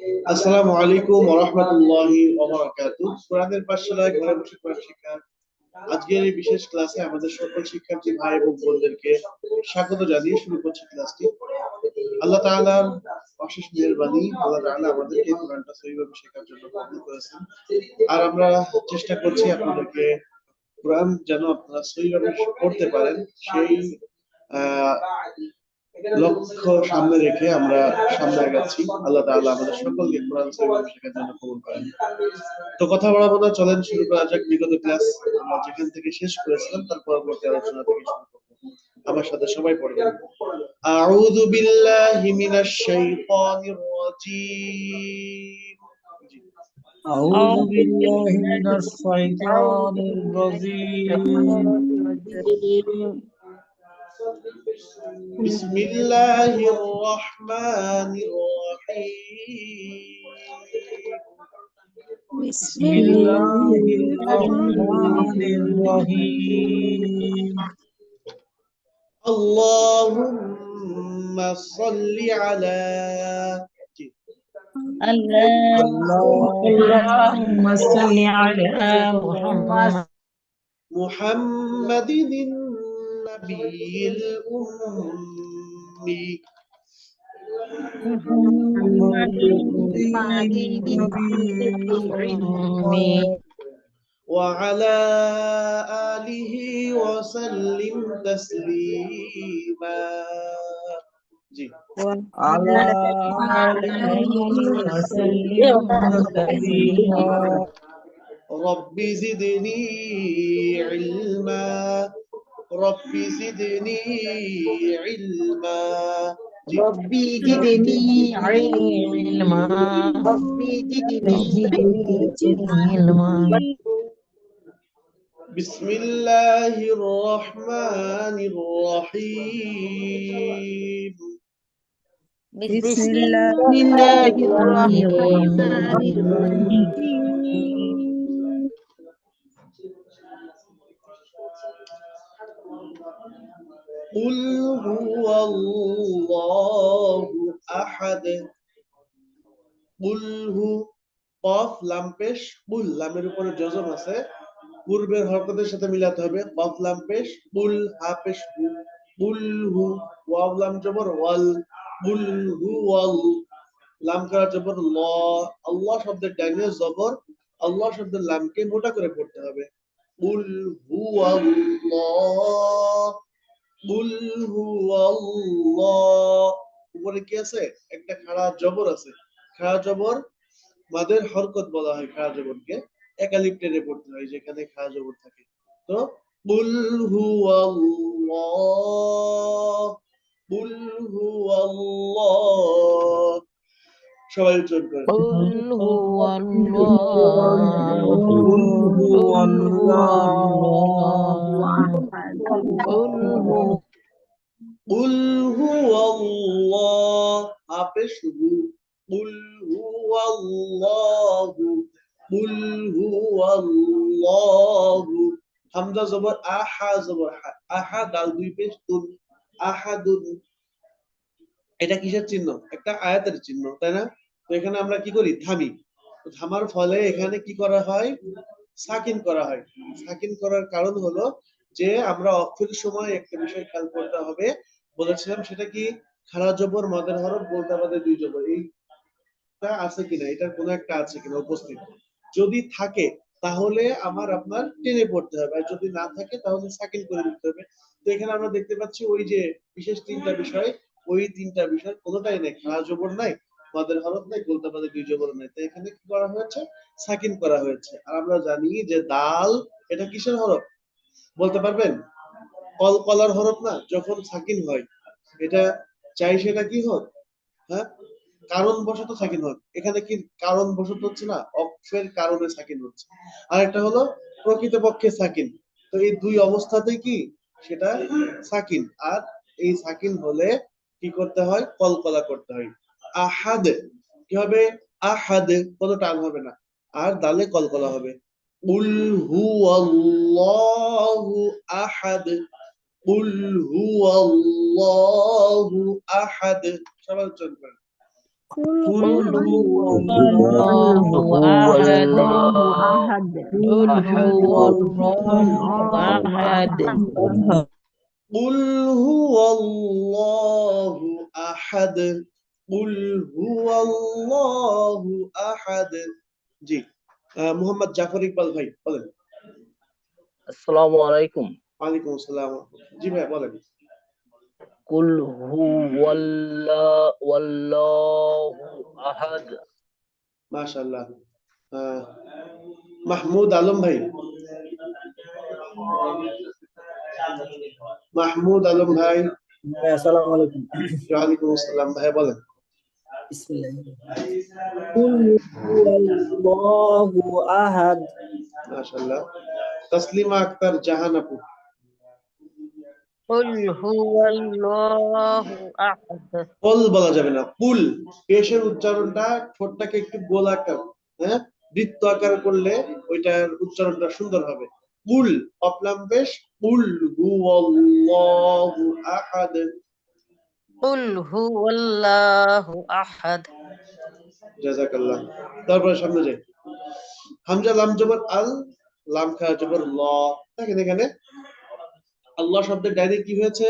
আসসালামু আলাইকুম ওয়া রাহমাতুল্লাহি ওয়া বারাকাতুহু। কোরআনের পাঠশালায় ঘরে বসে কোরআন শিক্ষা আজকের এই বিশেষ ক্লাসে আমাদের সকল শিক্ষার্থী ভাই এবং বোনদেরকে স্বাগত জানিয়ে শুরু করছি ক্লাসটি। আল্লাহ তাআলার অশেষ মেহেরবানি, আল্লাহ তাআলা আমাদেরকে কোরআনটা সহিভাবে শেখার জন্য কবুল করেছেন। আর আমরা চেষ্টা করছি আপনাদেরকে কোরআন যেন আপনারা সহিভাবে পড়তে পারেন, সেই আহ লক্ষ্য সামনে রেখে আমরা সামনে আগাচ্ছি। আল্লাহ তাআলা আমাদের সকলকে কোরআন সহিভাবে শেখার জন্য কবুল করেন। তো কথা বাড়াবো না, চলেন শুরু করা যাক। বিগত ক্লাস আমরা যেখান থেকে শেষ করেছিলাম তার পরবর্তী আলোচনা থেকে শুরু করব। আমার সাথে সবাই পড়বেন। আউযু বিল্লাহি মিনাশ শাইতানির রাজীম। أعوذ بالله من الشيطان الرجيم بسم الله الرحمن الرحيم. بسم الله الرحمن الرحيم اللهم صل على اللهم صل على محمد النبي الأمي وعلى آله وسلم تسليما. على آله وسلم تسليما. رب زدني علما، رب زدني علما، ربي زدني علما، ربي زدني علما. بسم الله الرحمن الرحيم. بسم الله الرحمن الرحيم. قل هو الله أحد. قل هو قاف লাম পেশ কুল, লামের উপরে জজম আছে, পূর্বের হরকতের সাথে মিলাতে হবে। কফ লাম পেশ কুল, হা পেশ হু, কুল হু, ওয়াও লাম জবর ওয়াল, কুল হু ওয়াল, লাম করা জবর ল, আল্লাহ শব্দের ডাইনে জবর, আল্লাহ শব্দের লামকে মোটা করে পড়তে হবে। কুল হু আল্লাহ, কুল হু আল্লাহ। উপরে কি আছে? একটা খাড়া জবর আছে। খাড়া জবর মাদের হরকত বলা হয়। খাড়া জবরকে একালিপ টেনে পড়তে হয় যেখানে খাড়া জবর থাকে। তো কুল হু আল্লাহ, কুল হু আল্লাহ। সবাই উচ্চারণ করেন। قل هو الله، قل هو الله قل هو قل هو الله আপেশহু, قل هو الله، قل هو الله। হামজা জবর আহা, জবর হা, আহা দাল দুই পেশ তুন, আহাদুন। এটা কিসের চিহ্ন? একটা আয়াতের চিহ্ন, তাই না? তো এখানে আমরা কি করি? থামি। তো থামার ফলে এখানে কি করা হয়? সাকিন করা হয়। সাকিন করার কারণ হলো যে আমরা অক্ষরের সময় একটা বিষয় খেয়াল করতে হবে, বলেছিলাম সেটা কি? খাড়া জবর মাদের হরফ বলতে আমাদের দুই জবর, এইটা আছে কিনা, এটার কোনো একটা আছে কিনা উপস্থিত। যদি থাকে তাহলে আপনার টেনে পড়তে হবে, আর যদি না থাকে তাহলে সাকিন করে দিতে হবে। তো এখানে আমরা দেখতে পাচ্ছি ওই যে বিশেষ তিনটা বিষয়, ওই তিনটা বিষয় কোনোটাই নেই। খাড়া জবর নাই, মাদের হরফ নাই, গোলতা মাদের দুই জবর নাই। তো এখানে কি করা হয়েছে? সাকিন করা হয়েছে। আর আমরা জানি যে দাল এটা কিসের হরফ বলতে পারবেন? কলকলার হরফ না? যখন সাকিন হয় এটা চাই সেটা কি হোক, হ্যাঁ, কারণ বশত সাকিন হোক। এখানে কি কারণ বশত হচ্ছে না, অক্ষরের কারণে সাকিন হচ্ছে। আর একটা হলো প্রকৃতপক্ষে সাকিন। তো এই দুই অবস্থাতেই কি সেটা সাকিন। আর এই সাকিন হলে কি করতে হয়? কলকলা করতে হয়। আহাদ কি হবে? আহাদ, কোনো টান হবে না, আর দালে কলকলা হবে। কুল হুয়াল্লাহু আহাদ, কুল হুয়াল্লাহু আহাদ। সবাই উচ্চারণ করেন। قل هو الله أحد قل هو الله أحد قل هو الله أحد قل هو الله أحد জি মোহাম্মদ জাফর ইকবাল ভাই বলেন। আসসালামু আলাইকুম। ওয়ালাইকুম আসসালাম। জি ভাই বলেন। কুল হুয়াল্লাহু আহাদ। মাশাআল্লাহ। মাহমুদ আলম ভাই। মাহমুদ আলম ভাই। আসসালামু আলাইকুম। ওয়ালাইকুম আসসালাম ভাই বলেন। কুল হুয়াল্লাহু আহাদ। মাশাআল্লাহ। তাসলিমা আক্তার জাহান আপু। قل هو الله أحد কুল বলা যাবে না, কুল। পেশের উচ্চারণটা ঠোঁটটাকে একটু গোলাকার, হ্যাঁ, বৃত্ত আকার করলে ওইটার উচ্চারণটা সুন্দর হবে। কুল অপলাম পেশ, কুল হুয়াল্লাহু আহাদ। قل هو الله أحد জাযাকাল্লাহ। তারপরে সামনে যাই। হামজা লাম জবর আল, লাম খা জবর ল। দেখেন এখানে আল্লাহ শব্দের ডাইরে কি হয়েছে?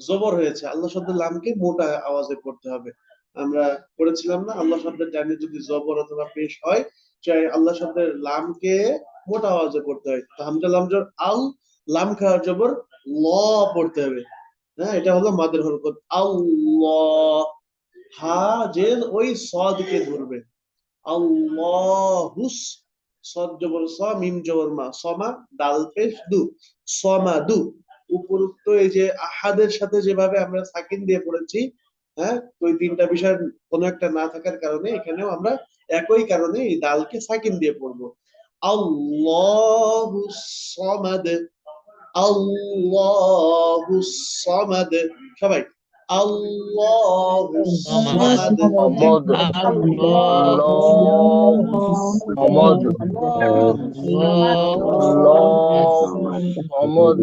জবর হয়েছে। আল্লাহ শব্দের লামকে মোটা আওয়াজে পড়তে হবে। আমরা পড়েছিলাম না, আল্লাহ শব্দের ডাইরে যদি জবর অথবা পেশ হয়, চাই আল্লাহ শব্দের লামকে মোটা আওয়াজে পড়তে হয়। তো হামজা লাম জবর আল, লাম খা জবর ল পড়তে হবে। হ্যাঁ, এটা হলো মাদের হরকত। আল্লাহ, হা যে ওই সদকে ধরবে। আল্লাহুস, সদ জবর স, মিম জবর মা, সমা দাল পেশ দু, সমাদু। উপরোক্ত এই যে আহাদের সাথে যেভাবে আমরা সাকিন দিয়ে পড়েছি, হ্যাঁ, ওই তিনটা বিষয় কোনো একটা না থাকার কারণে এখানেও আমরা একই কারণে এই দালকে সাকিন দিয়ে পড়বো। আল্লাহুস সামাদ, আল্লাহুস সামাদ। সবাই আল্লাহুস সামাদ। সামাদ। আল্লাহু সামাদ। আল্লাহু সামাদ।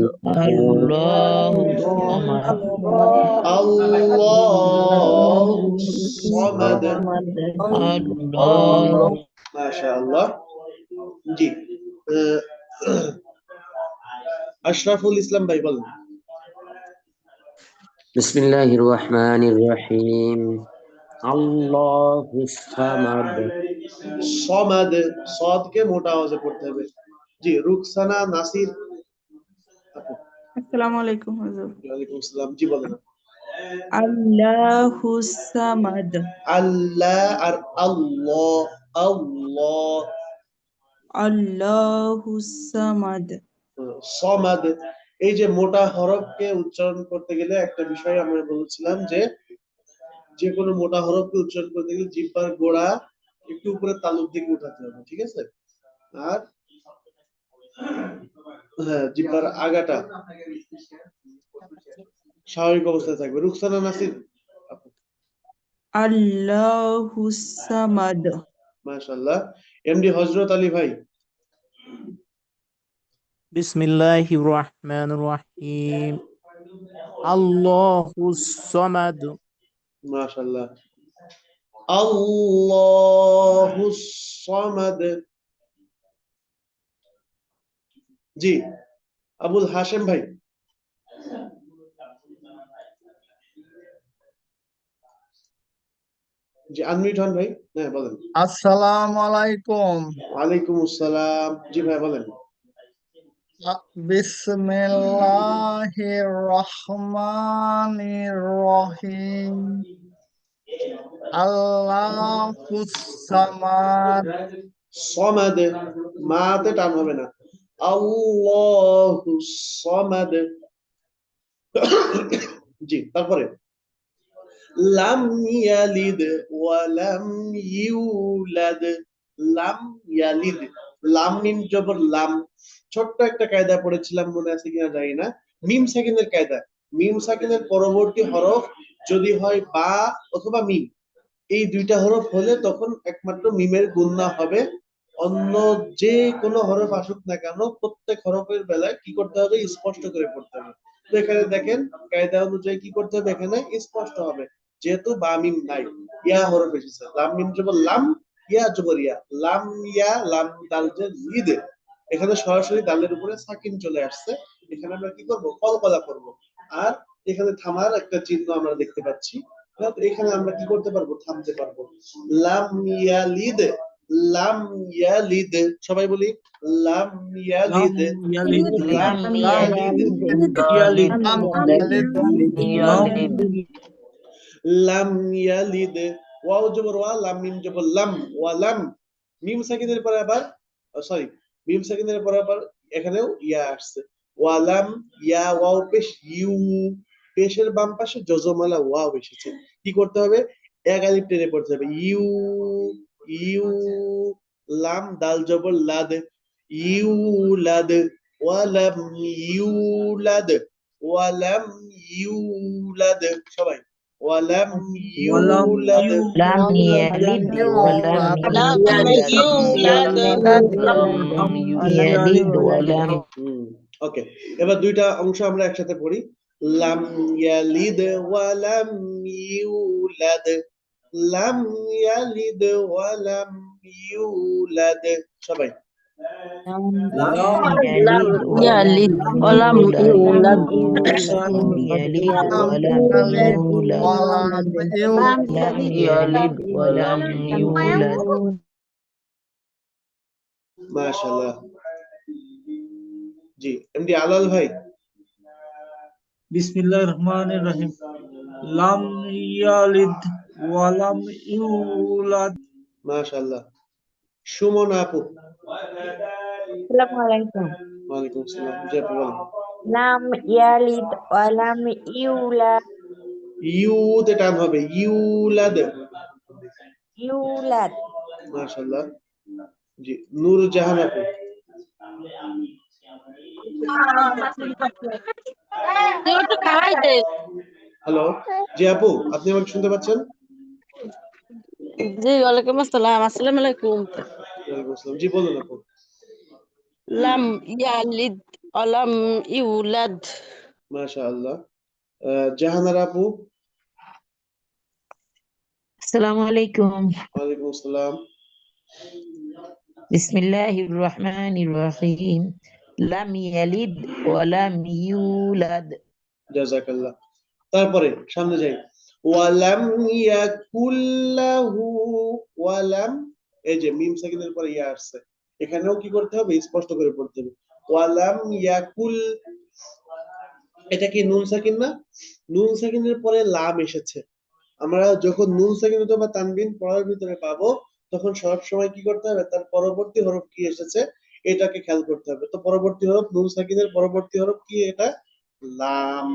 আল্লাহু সামাদ। আল্লাহ। মাশাআল্লাহ। জি আশরাফুল ইসলাম ভাই বলেন। বিসমিল্লাহির রহমানির রহিম। আল্লাহুস সামাদ। সমাদ, সদকে মোটা আওয়াজে পড়তে হবে। জি রুকসানা নাসির আপু। আসসালামু আলাইকুম হুজুর। ওয়ালাইকুম আসসালাম। জি বলেন। আল্লাহুস সামাদ। আল্লাহ আর আল্লাহ, আল্লাহ। আল্লাহুস সামাদ। সমাদ। এই যে মোটা হরফকে উচ্চারণ করতে গেলে একটা বিষয় আমরা বলেছিলাম যে কোনো মোটা হরফকে উচ্চারণ করতে গেলে জিহ্বার গোড়া একটু উপরে তালুর দিকে উঠাতে হবে, ঠিক আছে? আর হ্যাঁ, জিহ্বার আগাটা স্বাভাবিক অবস্থায় থাকবে। রুকসানা নাসির আপু। আল্লাহুস সামাদ। মাশাআল্লাহ। এমডি হযরত আলী ভাই। বিসমিল্লাহির রহমানির রহিম। আল্লাহুস সামাদ। মাশাআল্লাহ। আল্লাহুস সামাদ। জি আবুল হাশেম ভাই। জি আনমিউট হন ভাই। হ্যাঁ বলেন। আসসালামু আলাইকুম। ওয়ালাইকুম আসসালাম। জি ভাই বলেন। বিসমিল্লাহির রহমানির রহিম। আল্লাহুস সামাদ। সমাদ, মাতে টান হবে না। আল্লাহুস সামাদ। জি তারপরে লাম ইয়ালিদ ওয়া লাম ইউলাদ। লাম ইয়ালিদ, লাম মিম জবর লাম। ছোট্ট একটা কায়দা পড়েছিলাম, মনে আছে কিনা জানি না, মিম সাকিনের কায়দা। মিম সাকিনের পরবর্তী হরফ যদি হয় বা অথবা মিম, এই দুইটা হরফ হলে তখন একমাত্র মিমের গুণনা হবে। অন্য যে কোনো হরফ আসুক না কেন, প্রত্যেক হরফের বেলায় কি করতে হবে? স্পষ্ট করে পড়তে হবে। তো এখানে দেখেন কায়দা অনুযায়ী কি করতে হবে, এখানে স্পষ্ট হবে। যেহেতু বা মিম নাই, ইয়া হরফ এসেছে, লাম মিম জবর লাম, ইয়া জবর ইয়া, লাম ইয়া লাম দাল যে লিদ, এখানে সরাসরি দালের উপরে সাকিন চলে আসছে। এখানে আমরা কি করব, কলকলা করব। আর এখানে থামার একটা চিহ্ন আমরা দেখতে পাচ্ছি, এখানে আমরা কি করতে পারবো, থামতে পারবো। লাম ইয়ালিদ, লাম ইয়ালিদ, সবাই বলি লাম লাম ইয়ালিদ, ইয়ালিদ লাম লাম ইয়ালিদ, ইয়ালিদ লাম ইয়ালিদ লাম লাম ইয়ালিদ, ওয়াও জবর ওয়া, লাম মিম জবর লাম, ওয়া লাম, মিম সাকিনের পরে আবার সরি, মিম সাকিনের পরে আবার এখানেও ইয়া আসছে, ওয়া লাম ইয়া ওয়াও পেশ ইউ, পেশের বাম পাশে জজমালা ওয়াও এসেছে। কি করতে হবে, এক আলিফ টেনে পড়তে হবে, ইউ ইউ, লাম দাল জবর লাদ, ইউলাদ, ওয়া লাম ইউলাদ, ওয়া লাম ইউলাদ, সবাই ওয়ালাম ওয়ালাম ইউলাদ, লাম ইয়ালিদ ওয়ালাম ইউলাদ লাম ইয়ালিদ ইয়ালিদ ওয়ালাম ওকে, এবার দুইটা অংশ আমরা একসাথে পড়ি, লাম ইয়ালিদ ওয়ালাম ইউলাদ, লাম ইয়ালিদ ওয়ালাম ইউলাদ, সবাই লাম ইয়ালিদ ওয়ালাম ইউলাদ লাম ইয়ালিদ লাম ওয়ালাম ইয়ালিদ ইউলাদ ওয়ালাম ইউলাদ লাম ইয়ালিদ ওয়ালাম ইউলাদ মাশাআল্লাহ। জি এমডি আলাল ভাই, বিসমিল্লাহির রহমানির রহিম। লাম ইয়ালিদ ওয়া লাম ইউলাদ। মাশাআল্লাহ। সুমন আপু, আসসালামু আলাইকুম। ওয়ালাইকুম আসসালাম। জি আপু বলেন। লাম ইয়ালিদ ওয়া লাম ইউলাদ। ইউতে টান হবে, ইউলাদ, ইউলাদ। মাশাআল্লাহ। জি নূর জাহান আপু, হ্যালো, জি আপু আপনি আমাকে শুনতে পাচ্ছেন? জি ওয়ালাইকুম আসসালাম, আসসালামু আলাইকুম। ওয়ালাইকুম আসসালাম। জি বলুন আপু। লাম ইয়ালিদ ওয়ালাম ইউলাদ মাশাআল্লাহ। জাহানারা আপু, আসসালামু আলাইকুম। ওয়ালাইকুম আসসালাম। বিসমিল্লাহির রহমানির রহিম। লাম ইয়ালিদ ওয়ালাম ইউলাদ জাযাকাল্লাহ। তারপরে সামনে যাই, ওয়ালাম ইয়াকুল্লাহু, ওয়ালাম, এই যে মিম সাকিনের পরে ইয়া আসছে, এখানেও কি করতে হবে, স্পষ্ট করে পড়তে হবে, ওয়ালাম ইয়াকুল, এটা কি নুন সাকিন না? নুন সাকিনের পরে লাম এসেছে, আমরা যখন নুন সাকিন অথবা তানবিন পড়ার ভিতরে পাবো তখন সব সময় কি করতে হবে, তার পরবর্তী হরফ কি এসেছে এটাকে খেয়াল করতে হবে। তো পরবর্তী হরফ, নুন সাকিনের পরবর্তী হরফ কি, এটা লাম।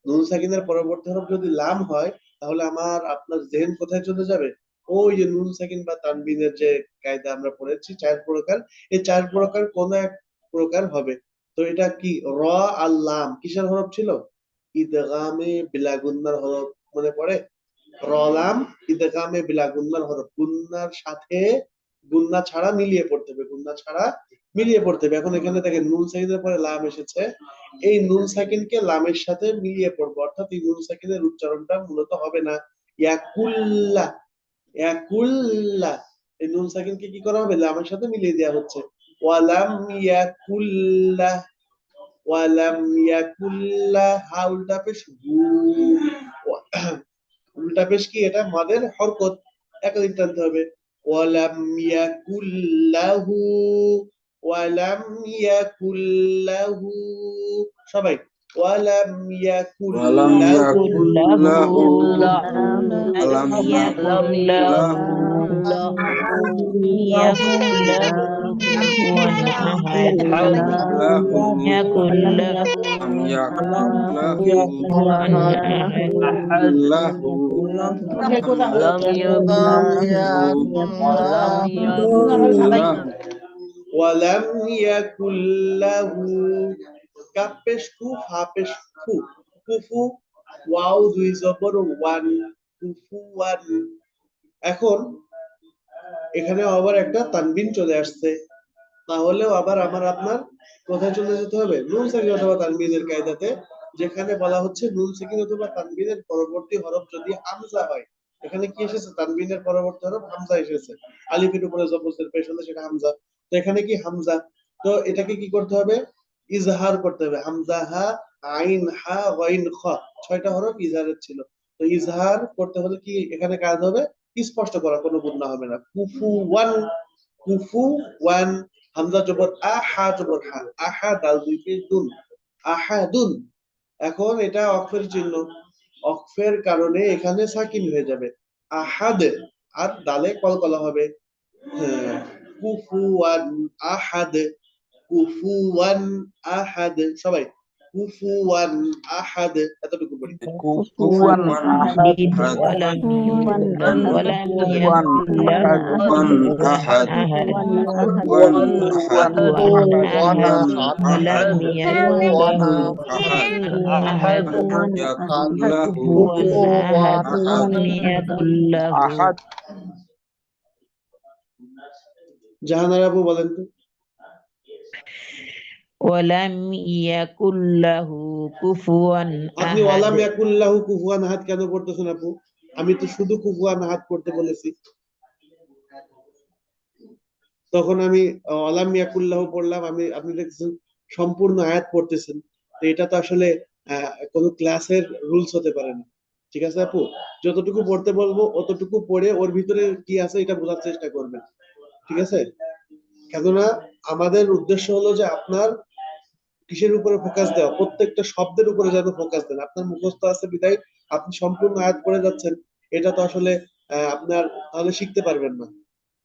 নুন সাকিনের পরবর্তী হরফ যদি লাম হয় তাহলে আমার আপনার জেহেন কোথায় চলে যাবে, ওই যে নুন সাকিন বা তানবিনের যে কায়দা আমরা পড়েছি চার প্রকার, এই চার প্রকার কোন এক প্রকার হবে। তো এটা কি, র আর লাম কিসের হরফ ছিল, ইদগামে বিলা গুন্নার হরফ, মনে পড়ে? রলাম ইদগামে বিলা গুন্নার হরফ, গুন্নার সাথে গুন্না ছাড়া মিলিয়ে পড়তে হবে, গুন্না ছাড়া মিলিয়ে পড়তে হবে। এখন এখানে দেখেন নুন সাকিনের পরে লাম এসেছে, এই নুন সাকিনকে লামের সাথে মিলিয়ে পড়বো, অর্থাৎ এই নুন সাকিনের উচ্চারণটা মূলত হবে না ইয়াকুল্লা, ইয়াকুল্লা, এই নুন সাকিনকে কি করা হবে, লামের সাথে মিলিয়ে দেওয়া হচ্ছে, ওয়ালাম ইয়াকুল্লা, ওয়ালাম ইয়াকুল্লা, হা উল্টা পেশ গু, উল্টা পেশ কি, এটা মাদের হরকত, একালিফ টানতে হবে, ওয়ালাম ইয়াকুল্লাহু, ওয়ালাম ইয়াকুল্লাহু, সবাই ওয়ালাম ইয়াকুল্লাহু, ওয়ালাম ইয়াকুল্লাহু, কাফ পেশ কু, ফা পেশ ফু, কুফু, ওয়াও দুই জবর ওয়ান, কুফুয়ান। এখন এখানে আবার একটা তানবিন চলে আসছে, তাহলেও আবার আমার আপনার কোথায় চলে যেতে হবে, নুন সাকিন অথবা তানবিনের কায়দাতে যেখানে বলা হচ্ছে নুন সাকিন অথবা তানবিনের পরবর্তী হরফ যদি হামজা হয়, এখানে কি এসেছে? তানবিনের পরবর্তী হরফ হামজা এসেছে, আলিফের উপরে জবরের পেছনে সেটা হামজা। তো এখানে কি হামজা, তো এটাকে কি করতে হবে? ইজহার করতে হবে। হামজা, হা, আইন, হা, গাইন, খ, 6টা হরফ ইজহারের ছিল। তো ইজহার করতে হলে কি এখানে কাজ হবে? স্পষ্ট করা, কোনো গুণা হবে না। কুফুওয়ান, কুফুওয়ান, হামজা জবর আ, হা জবর হা, আহা, দাল দুই পেশ দুন, আহাদুন। এখন এটা অক্ফের চিহ্ন, অক্ফের কারণে এখানে সাকিন হয়ে যাবে আহাদ, আর দালে কলকলা হবে। হ্যাঁ, কুফুওয়ান আহাদ, কুফুওয়ান আহাদ, সবাই কুফুওয়ান আহাদ, এতটুকু বলি। কুফুওয়ান আহাদ ওয়ালাম ইউলাদ ওয়ালাম ইয়াকুল লাহু কুফুওয়ান আহাদ কুফুওয়ান আহাদ কুফুওয়ান আহাদ ওয়ালাম ইয়াকুল লাহু আহাদ কুফুওয়ান আহাদ ওয়ালাম ইয়াকুল লাহু। জাহানারা আপু বলেন তো। ওয়ালাম ইয়াকুল লাহু কুফুওয়ান আপনি আহাদ। ওয়ালাম ইয়াকুল লাহু কুফুওয়ান আহাদ কেন পড়তেছেন আপু? আমি তো শুধু কুফুওয়ান আহাদ পড়তে বলেছি। তখন আমি ওয়ালাম ইয়াকুল লাহু পড়লাম, আপনি দেখছেন সম্পূর্ণ আয়াত পড়তেছেন। তো এটা তো আসলে কোনো ক্লাসের রুলস হতে পারে না। ঠিক আছে আপু, যতটুকু পড়তে বলবো অতটুকু পড়ে ওর ভিতরে কি আছে এটা বোঝার চেষ্টা করবেন। ঠিক আছে, কেননা আমাদের উদ্দেশ্য হলো যে আপনার কিসের উপরে ফোকাস দেওয়া, প্রত্যেকটা শব্দের উপরে যেন ফোকাস দেন। আপনার মুখস্থ আছে বিদায় আপনি সম্পূর্ণ আয়াত পড়ে যাচ্ছেন, এটা তো আসলে আপনার তাহলে শিখতে পারবেন না।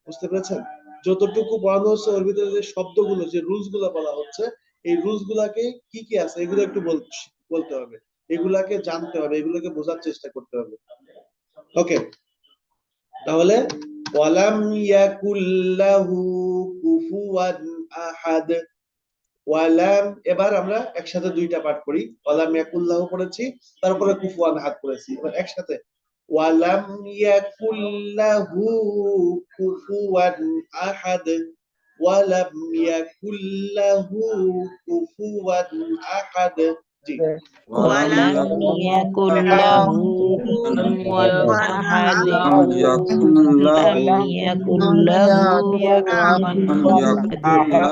বুঝতে পেরেছেন? যতটুকু পড়ানো হচ্ছে ওর ভিতরে যে শব্দগুলো, যে রুলস গুলা বলা হচ্ছে, এই রুলস গুলাকে কি কি আছে এগুলো একটু বলতে হবে, এগুলাকে জানতে হবে, এগুলোকে বোঝার চেষ্টা করতে হবে। ওকে, তাহলে ওয়ালাম ইয়াকুল লাহু কুফুওয়ান আহাদ, ওয়ালাম, এবার আমরা একসাথে দুইটা পাঠ করি। ওয়ালাম ইয়াকুল লাহু পড়েছি, তারপরে কুফুওয়ান আহাদ পড়েছি। এবার একসাথে ওয়ালাম ইয়াকুল লাহু কুফুওয়ান আহাদ, ওয়ালাম ইয়াকুল লাহু কুফুওয়ান আহাদ। জি, ওয়ালাম ইয়াকুল লাহু কুফুওয়ান আহাদ ওয়ালাম ইয়াকুল লাহু কুফুওয়ান আহাদ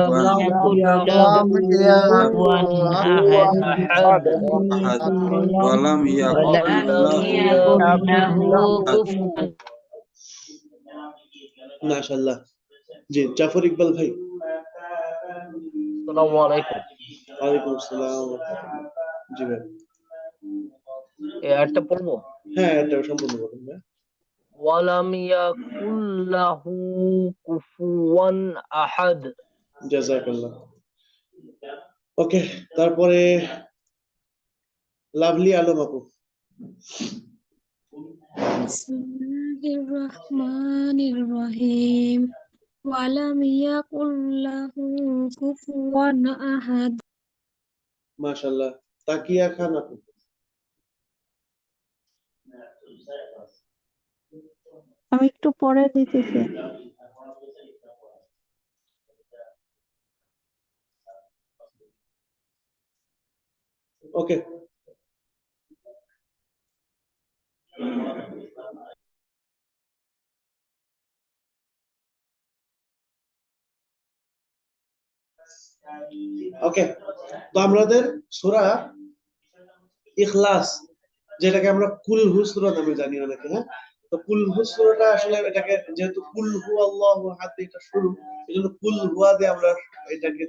ওয়ালাম ইয়াকুল লাহু কুফুওয়ান আহাদ ওয়ালাম ইয়াকুল লাহু কুফুওয়ান। মাশাআল্লাহ। জি, জাফর ইকবাল ভাই। আসসালামু আলাইকুম। ওয়ালাইকুম আসসালাম। জি ভাই, এই আয়াতটা পড়বো? হ্যাঁ, এটা সম্পূর্ণ বলুন ভাই। ওয়ালাম ইয়াকুল লাহু কুফুওয়ান আহাদ। জাযাকাল্লাহ। ওকে, তারপরে লাভলি আলম আপু। বিসমিল্লাহির রহমানির রহিম। ওয়ালাম ইয়াকুল লাহু কুফুওয়ান আহাদ। মাশাআল্লাহ। তাকিয়া খান আপু। আমি একটু পরে দিতেছি। ওকে, ওকে, তো আমাদের সূরা ইখলাস, যেটাকে আমরা কুল হু সূরা নামে জানি অনেকে, হ্যাঁ, তো কুল হু সূরাটা আসলে এটাকে যেহেতু কুল হু আল্লাহু আহাদ এটা শুরু, এজন্য কুল হুয়া দিয়ে আমরা এটাকে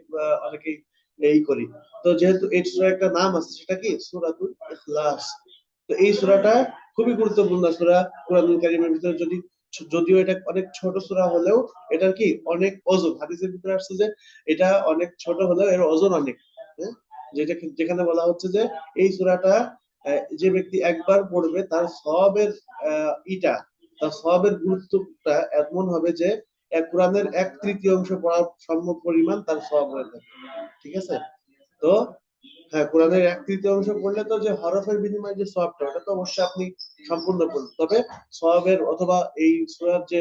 অনেকে এই করি। তো যেহেতু এই সূরা একটা নাম আছে, সেটা কি সূরাতুল ইখলাস। তো এই সূরাটা খুবই গুরুত্বপূর্ণ সূরা কুরআনুল কারীমের ভিতরে। যদিও এটা অনেক ছোট সূরা হলেও এটার কি অনেক ওজন, হাদিসের ভিতরে আসছে যে এটা অনেক ছোট হলেও এর ওজন অনেক। হ্যাঁ, যেখানে বলা হচ্ছে যে এই সূরাটা যে ব্যক্তি একবার পড়বে তার সওয়াবের তার সওয়াবের গুরুত্বটা এমন হবে যে কোরআনের 1/3 অংশ পড়ার সম্ভব পরিমাণ তার সওয়াব হয়ে থাকে। ঠিক আছে, তো হ্যাঁ, কোরআনের 1/3 অংশ পড়লে তো যে হরফের বিনিময়ে যে সওয়াবটা, ওটা তো অবশ্যই আপনি সম্পূর্ণ পড়বেন। তবে সওয়াবের অথবা এই সূরার যে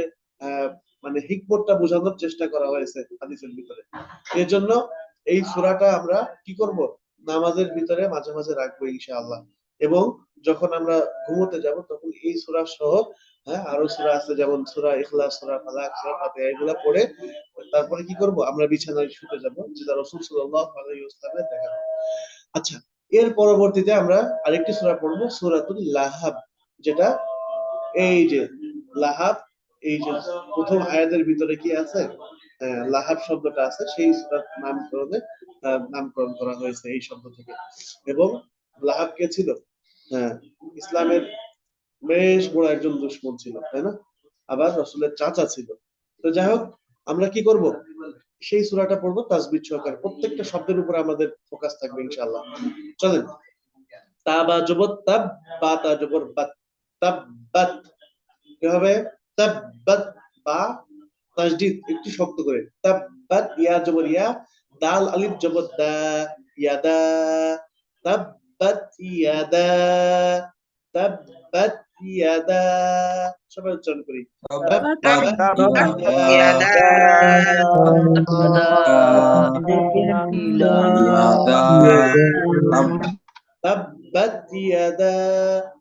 মানে হিকমতটা বোঝানোর চেষ্টা করা হয়েছে হাদিসের ভিতরে। এর জন্য এই সূরাটা আমরা কি করব, নামাজের ভিতরে মাঝে মাঝে রাখবো ইনশাআল্লাহ। এবং যখন আমরা ঘুমোতে যাব তখন এই সূরা সহ আরো সূরা আছে, যেমন সূরা ইখলাস, সূরা ফালাক, সূরা ফাতিহা, এগুলা পড়ে তারপরে কি করব, আমরা বিছানায় শুতে যাব, যেটা রাসূল সাল্লাল্লাহু আলাইহি ওয়াসাল্লামের দেখানো। আচ্ছা, এর পরবর্তীতে আমরা আরেকটি সূরা পড়ব, সূরাতুল লাহাব, যেটা এই যে লাহাব, এই যে প্রথম আয়াতের ভিতরে কি আছে, লাহাব শব্দটা আছে, সেই সূরার নামকরণ করা হয়েছে এই শব্দ থেকে। এবং লাহাব কে ছিল? ইসলামের বেশ বড় একজন দুশমন ছিল, তাই না? আবার রাসূলের চাচা ছিল। তো যাই হোক, আমরা কি করব, সেই সূরাটা পড়বো তাসবিহ সহকারে। প্রত্যেকটা শব্দের উপর আমাদের ফোকাস থাকবে ইনশাআল্লাহ। চলেন, তাবা জবর তাব, বা তা জবর বাত, তাব্বাত কি হবে? তাব্বাত, বা তাসদীদ একটু শক্ত করে, তাব্বাত, ইয়া জবর ইয়া, দাল আলিফ জবর দা, ইয়াদা, তাব্বাত ইয়াদা, তাব্বাত ইয়াদা। সবাই উচ্চারণ করি, তাব্বাত ইয়াদা।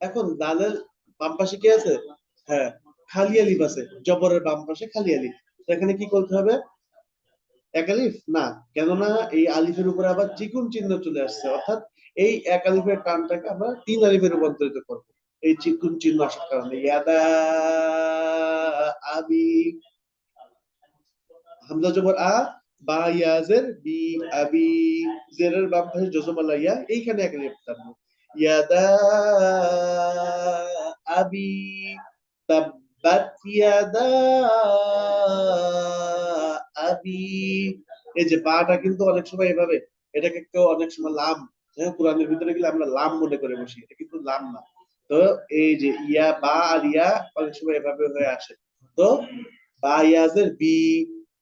এখন দালের বাম পাশে কি আছে? খালি আলিফ আছে, জবরের বাম পাশে খালি আলিফ। এখানে কি করতে হবে? এক আলিফ না, কেননা এই আলিফের উপরে আবার চিকুন চিহ্ন চলে আসছে, অর্থাৎ এই এক আলিফের টানটাকে আমরা 3 আলিফে রূপান্তরিত করব এই চিকুন চিহ্ন আসার কারণে। ইয়াদা আবি, হামজা জবর আ, বা ইয়াজের বি, আবি, জেরের বাম পাশে জজমালা ইয়া, এইখানে এক আলিফ টানবো, ইয়াদা আবি তাব্বাত ইয়াদা আবি। এই যে বাটা কিন্তু অনেক সময় এভাবে, এটাকে কেউ অনেক সময় লাম, কোরআনের ভিতরে গেলে আমরা লাম মনে করে বসি, এটা কিন্তু লাম না। তো এই যে ইয়া, বা আর ইয়া অনেক সময় এভাবে হয়ে আসে। তো বা ইয়াজের বি,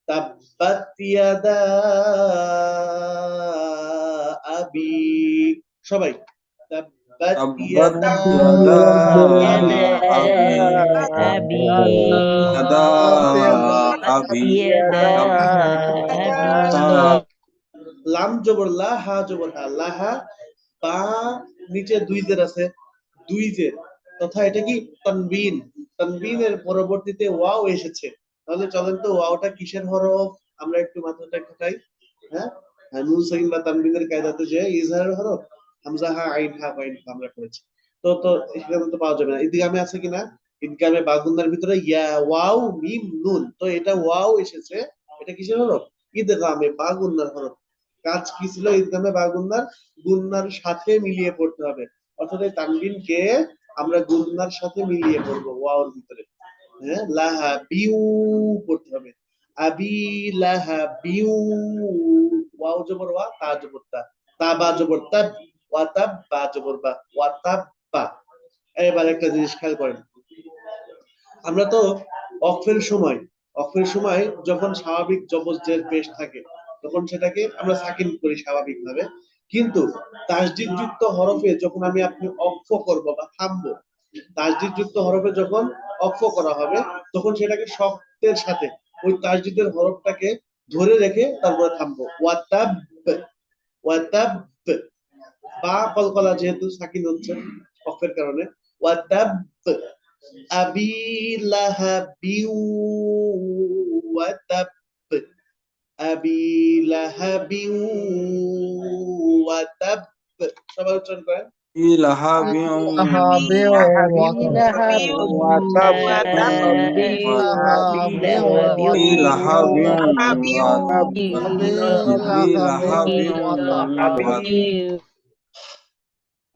তাব্বাত ইয়াদা আবি। সবাই তাব্বাত ইয়াদা আবি। লাম জবর লা, হা জবর হা, লাহা, বা নিচে 2 জের আছে, 2 জের, তথা এটা কি তানবিন। তানবিনের পরবর্তীতে ওয়াও এসেছে। তাহলে চলেন তো ওয়াওটা কিসের হরফ, আমরা একটু মাথাটা খাটাই। নুন সাকিন বা তানবিনের কায়দাতে যে ইজহারের হরফ, হামজা হা আইন হা বাইন আমরা করেছি। তো এখানে তো পাওয়া যাবে না। ইদগামে আছে কিনা? ইদগামে বাগুন্নার ভিতরে ইয়া ওয়াও মিম নুন, তো এটা ওয়াও এসেছে, এটা কিসের হরফ? ইদগামে বাগুন্নার হরফ। কাজ কি ছিল? ইদগামে বাগুন্নার গুন্নার সাথে মিলিয়ে পড়তে হবে, অর্থাৎ এই তানবিনকে আমরা গুন্নার সাথে মিলিয়ে পড়বো ওয়াওর ভিতরে। লাহা বিউ পড়তে হবে, আবি লাহা বিউ, ওয়াও জবর ওয়া, তা জবর তা, তাবা জবর তাব, ওয়া তাব, বা জবর বা, ওয়া তাব্বা। এবার একটা জিনিস খেয়াল করেন, আমরা তো অক্ফের সময় যখন স্বাভাবিক জবর জের পেশ থাকে তখন সেটাকে আমরা সাকিন করি স্বাভাবিকভাবে, কিন্তু তাসদীদ যুক্ত হরফে যখন আপনি অক্ফ করব বা থামবো, তাসদীদ যুক্ত হরফে যখন অক্ফ করা হবে তখন সেটাকে শক্তের সাথে ওই তাসদীদের হরফটাকে ধরে রেখে তারপরে থামবো। ওয়াতাব, ওয়াতাব, বা কলকলা যেহেতু সাকিন হচ্ছে অক্ফের কারণে, ওয়াতাব আবি লাহাবিউ ওয়াতাব, আবি লাহাবিউ ওয়াতাব। সবাই উচ্চারণ করেন,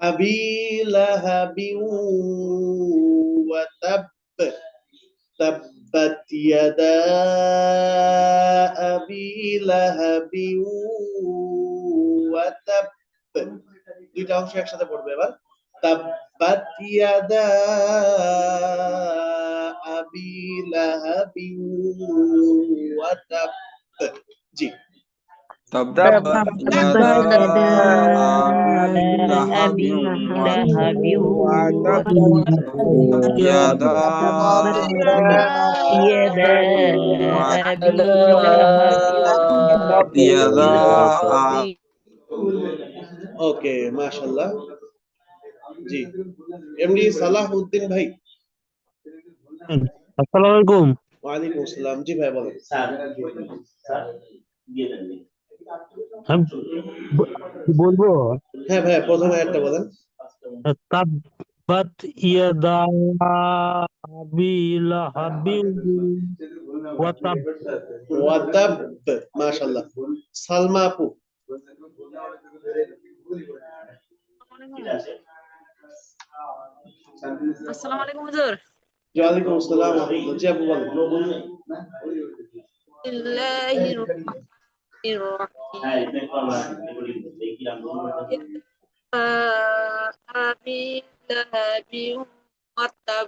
আবি লাহাবিউ ওয়াতাব, তাব্বাত ইয়াদা আবি লাহাবিউ ওয়াতাব। দুইটা অংশ একসাথে পড়বে এবার, তাব্বাত ইয়াদা আবি লাহাবিউ ওয়াতাব। জি, تبت يدا أبي لهب وتب يدا أبي لهب يدا ওকে, মাশাআল্লাহ। জি, এমডি সালাহউদ্দিন ভাই। আসসালামু আলাইকুম। ওয়ালাইকুম আসসালাম। জি ভাই বলেন। আমি বলবো হ্যাঁ ভাই, প্রথম আয়াতটা বলেন। তাব্বাত ইয়াদা আবি লাহাবিন ওয়া তাব। ওয়াতাব, মাশাআল্লাহ। সালমা আপু। আসসালামু আলাইকুম হুজুর। ওয়ালাইকুম আসসালাম ওয়া রাহমাতুল্লাহ। জি আপু বলেন। বিসমিল্লাহির রহমানির রহিম। আবি লাহাবিন ওয়া তাব।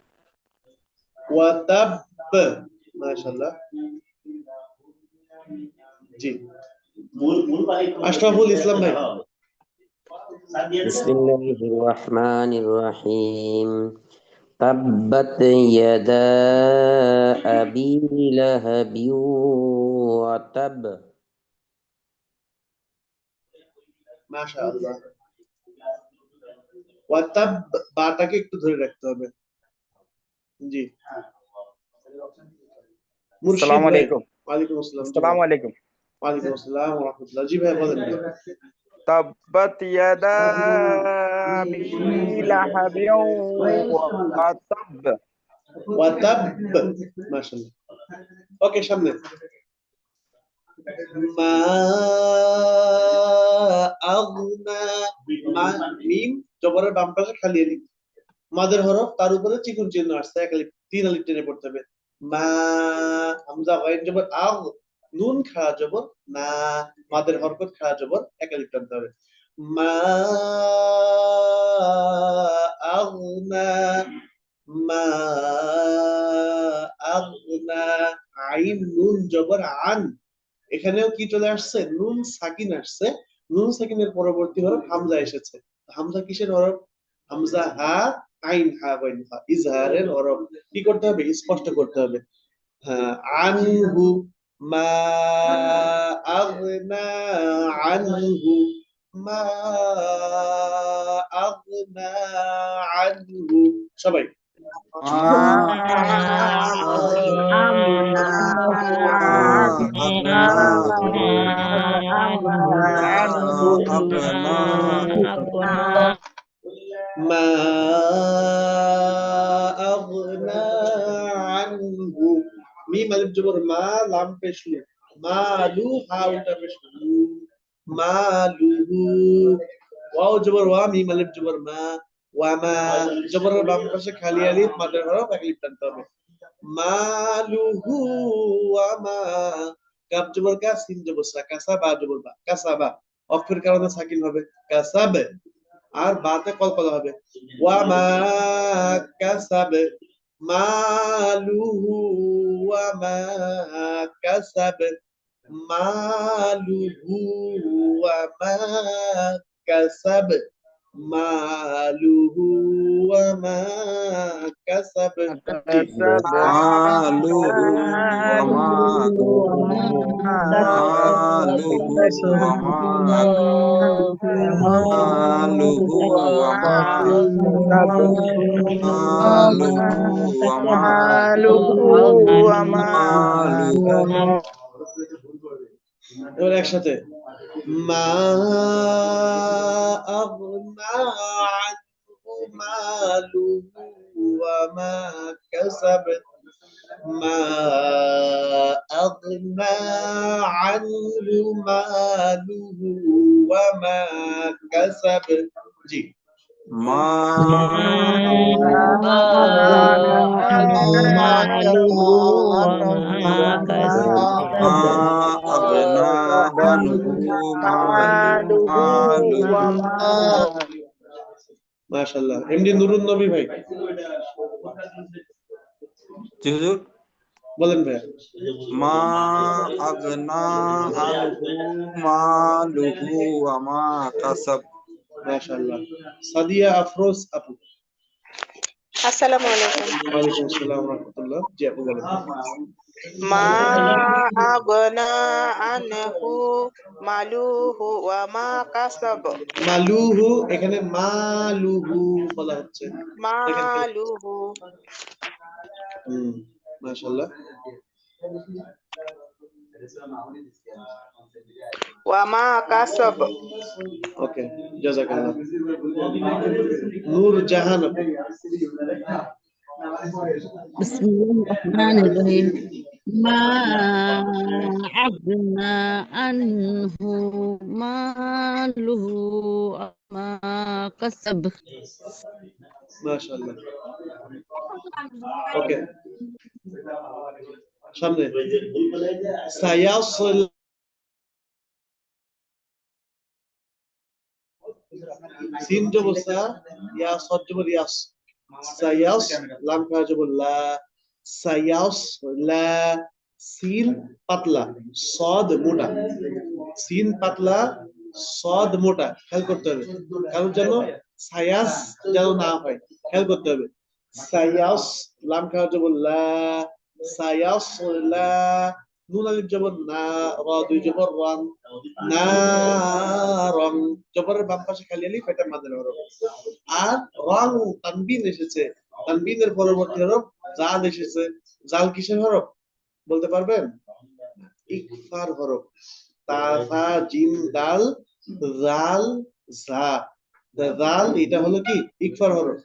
ওয়াতাব, মাশাআল্লাহ। জি, আশরাফুল ইসলাম ভাই। বিসমিল্লাহির রহমানির রহিম তাব্বাত ইয়াদা আবি লাহাবি ওয়া তাব। মাশাআল্লাহ। ওয়াতাব, বাটাকে একটু ধরে রাখতে হবে। জি, মুর্শিদ আসসালামু ভাই। আলাইকুম। ওয়ালাইকুম আসসালাম। জি আসসালামু ভাই। আলাইকুম। ওয়ালাইকুম আসসালাম ওয়া রাহমাতুল্লাহ। জি ভাই বলেন। তাব্বাত ইয়াদা আবি লাহাবিন ওয়া তাব। ওয়াতাব, মাশাআল্লাহ। ওকে, সামনে। মা আগনা, মা মিম জবরের বাম পাশে খালি আলিফ, মাদের হরফ, তার উপরে চিকুন চিহ্ন আসছে, এক আলিফ, তিন আলিফ টেনে পড়তে হবে। মা, হামজা গাইন জবর আগ, নুন খাড়া জবর না, মাদের হরকত খাড়া জবর, এক আলিফ টানতে হবে। মা আগনা, মা আগনা, আইন নুন জবর আন, এখানেও কি চলে আসছে, নুন সাকিন আসছে, নুন সাকিনের পরবর্তী হরফ হামজা এসেছে। হামজা কিসের হরফ? হামজা হা, আইন হা বাইন হা, ইজহারের হরফ। কি করতে হবে? স্পষ্ট করতে হবে। হ্যাঁ, আনহু, মা আগনা আনহু, মা আগনা আনহু। সবাই মা আগনা আনহু, মিম আলিফ জবর মা, লাম পেশ লু, মালু, হা উল্টা পেশ লু, মালুহু। ওয়াও জবর ওয়া, মিম আলিফ জবর মা, ওয়ামা জবরের বাম পাশে খালি আলিফ, মাদের হরফ, এক আলিফ টানতে হবে। মালুহু ওয়ামা, কাফ জবর কা, সিন জবর সা, কাসাবা জবর বা, কাসাবা অক্ষরের কারণে সাকিন হবে, কাসাবে। আর বাতে কলকলা হবে, ওয়ামা কাসাবে, মালুহু ওয়ামা কাসাবে, মালুহু ওয়ামা কাসাবে, মালুহু ওয়ামা কাসাবে। মালুহু ওয়ামা মালুহু ওয়ামা এবার একসাথে, মা আগনা আনহু মালুহু ওয়ামা কাসাব, মা আগনা আনহু মালুহু ওয়ামা কাসাব। জি, মা আগনা আনহু মালুহু। মাশাআল্লাহ। এমডি নুরুন নবী ভাই জি হুজুর। বলেন ভাই। মা আগনা আনহু মালুহু ওয়ামা কাসাব। মাশাআল্লাহ। সাদিয়া আফরোজ আপু। আসসালামু আলাইকুম। ওয়ালাইকুম আসসালাম ওয়া রাহমাতুল্লাহ। জি আপু বলেন। মা আগনা আনহু মালুহু ওয়া মা কাসাব। মালুহু এখানে মালুহু বলা হচ্ছে। মালুহু মাশাআল্লাহ। ওয়া মা কাসাব। ওকে জাযাকাল্লাহ। নূর জাহান আপু। Bismillahirrahmanirrahim. Ma agna anhu maluhu ma kasab. মাশাআল্লাহ। ওকে সামনে সায়াসল সিন জবর সা ইয়া সাদ জবর ইয়াস সায়াস লাম কা জবর লা সায়াস লা সিন পাতলা সাদ মোটা সিন পাতলা সাদ মোটা খেয়াল করতে হবে কারণ যেন সায়াস যেন না হয় খেয়াল করতে হবে সায়াস লাম কা জবর লা সায়াস লা নুন আলিফ জবর না রা দুই জবর রান না রং জবরের বাম পাশে খালি আলিফ এটা মাদের হরফ আর রং তানবিন এসেছে তানবিনের পরবর্তী হরফ জাল এসেছে জাল কিসের হরফ বলতে পারবেন ইকফার হরফ তা ফা জিম দাল জাল জা জাল এটা হলো কি ইকফার হরফ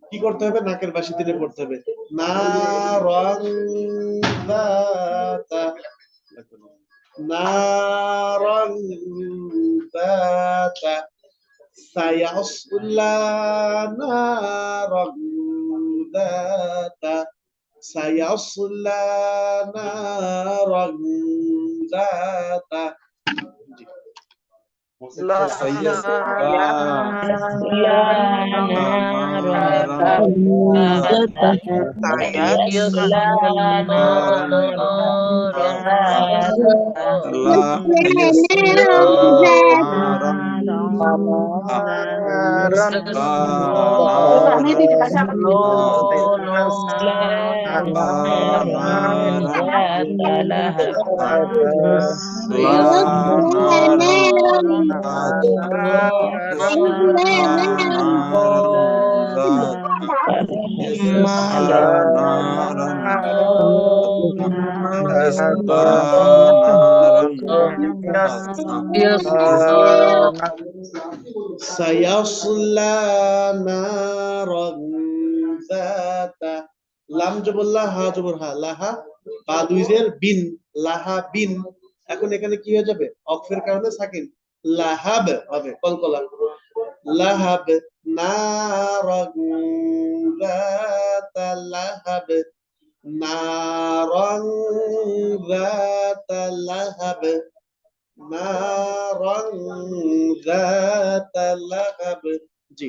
কি করতে হবে নাকের বাসি দিনে পড়তে হবে না রং দাতা নারন দাতা সায়াসলা নারন দাতা সায়াসলা নারন দাতা সায়াসলা নারন যাতা লাম জবর লা হা জবর হা লাহা বা দুই জের বিন লাহা বিন এখন এখানে কি হয়ে যাবে অক্ফের কারণে সাকিন লাহাব হবে কলকলা লাহাব নারন যাতা লাহাব নারন যাতা লাহাব নারন যাতা লাহাব জি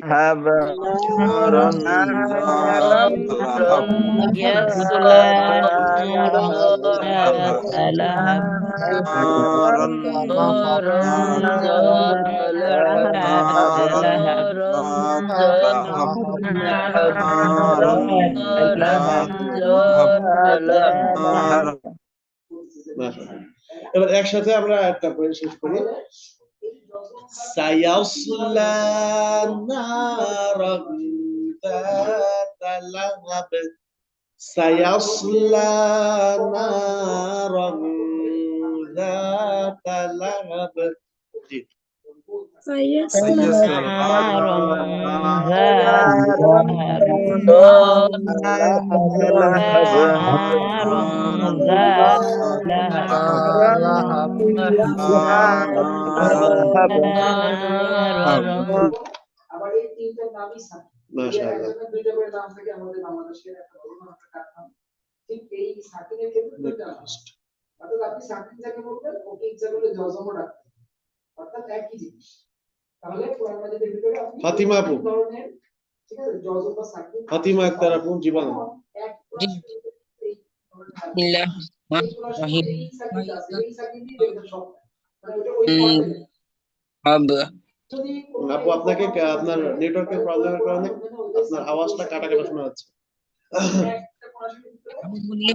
এবার একসাথে আমরা একটা পড়ে শেষ করি সায়াসলা নারান যাতা লাহাব সায়াসলা নারান যাতা লাহাব জি ফাতিমা আপু ফাতিমা আক্তার আপু জীবন আপু আপনাকে আপনার নেটওয়ার্কের প্রবলেমের কারণে আপনার আওয়াজটা কাটা কাটা শোনা যাচ্ছে আমি বলি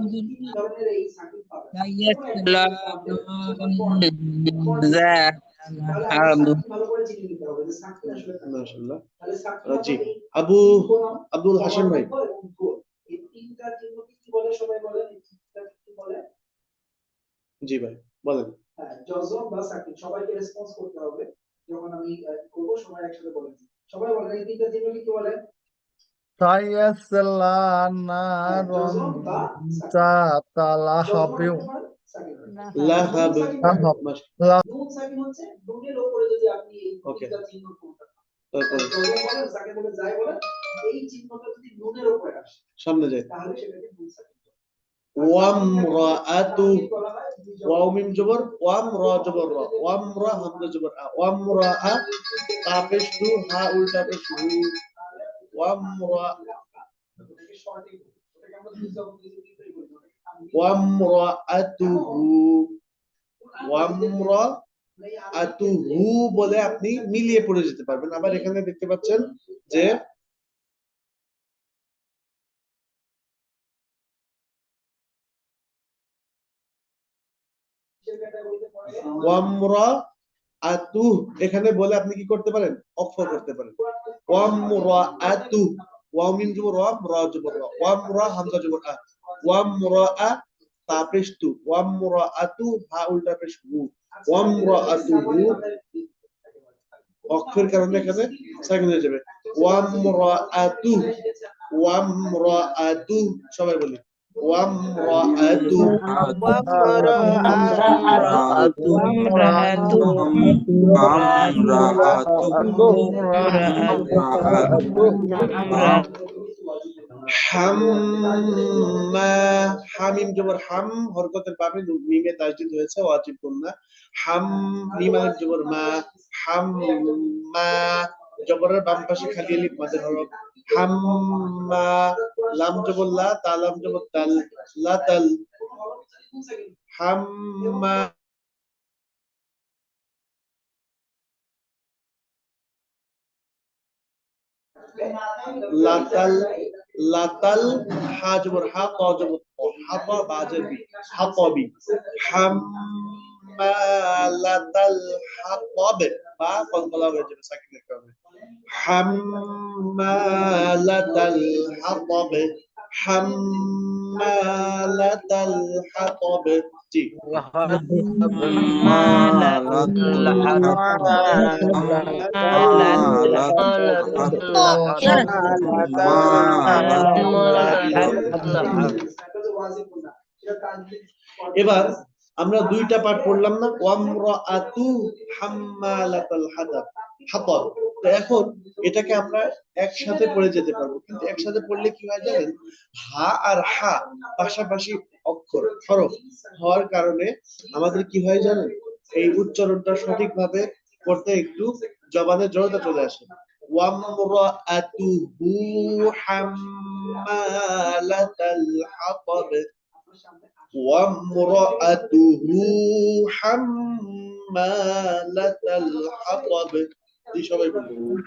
মাশাআল্লাহ। জি, আবু আব্দুল হাশিম ভাই। জি ভাই বলেন। জজম বা সাকিব সবাইকে রেসপন্স করতে হবে যখন আমি করব, সবাই একসাথে বলেন। সবাই বলেন এই তিনটা জিনিস কি বলেন? সায়াসলা নারন তালাহাবিউ লাহাব। লাহাব নুন সাকিব হচ্ছে নুনের উপরে যদি আপনি এই তিনটা চিহ্ন কোনটা জজম বলেন সাকিব বলে যাই বলেন, এই চিহ্নটা যদি নুনের উপরে আসে সামনে যায় তাহলে সেটাকে নুন সাকিব। ওয়ামরাআতু, ওয়াও মিম জবর ওয়াম রা জবর রা, ওয়ামরা হামজা জবর আ, ওয়ামরাআ তাপেশ তু হা উল্টা পেশ হু, ওয়ামরা ওয়ামরাআতুহু, ওয়ামরাআতুহু বলে আপনি মিলিয়ে পড়ে যেতে পারবেন। আবার এখানে দেখতে পাচ্ছেন যে ওয়ামরাআতু এখানে বলে আপনি কি করতে পারেন? অক্ফ করতে পারেন। ওয়ামরাআতু, ওয়াও মিম জবর ওয়া, রা জবর রা, ওয়ামরা হামজা জবর আ, ওয়ামরাআ তাপেশ তু, ওয়ামরাআতু হা উল্টা পেশ হু, ওয়ামরাআতুহু অক্ষরের কারণে এখানে সাকিন হয়ে যাবে। ওয়ামরাআতু, ওয়ামরাআতু সবাই বলি ওয়ামরাআতু, হাম্মা, হামিম জবর হাম, হরকতের বাবে মিমে তাসদীদ হয়েছে, ওয়াজিব গুন্না। হাম, মিম আলিফ জবর মা, হাম্মা, জবরের বাম পাশে খালি আলিফ মাদের হরফ। হাম্মা, লাম জবর লা, তা লাম জবর তাল, লা তাল, হাম্মা লাতাল, লাতাল হা জবর হা, তা জবর ত, হাতা বাজের বি, হাতাবি, হাম্মালাতাল হাতাব, বা কলকলা হয়ে যাবে সাকিনের কারণে। হাম্মালাতাল হাতাব, হাম্মালাতাল হাতাব। জি, এবার আমরা দুইটা পাঠ পড়লাম না, ওয়ামরাআতু হাম্মালাতাল হাতাব, হাতাব। তো এখন এটাকে আমরা একসাথে পড়ে যেতে পারবো, কিন্তু একসাথে পড়লে কি হয় জানেন? হা আর হা পাশাপাশি অক্ষর হরফ হওয়ার কারণে আমাদের কি হয় জানেন? এই উচ্চারণটা সঠিকভাবে করতে একটু জবানে জড়তা চলে আসে। ওয়ামরাআতুহু হাম্মালাতাল হাতাব, ওয়ামরাআতুহু হাম্মালাতাল হাতাব। জি সবাই বলুন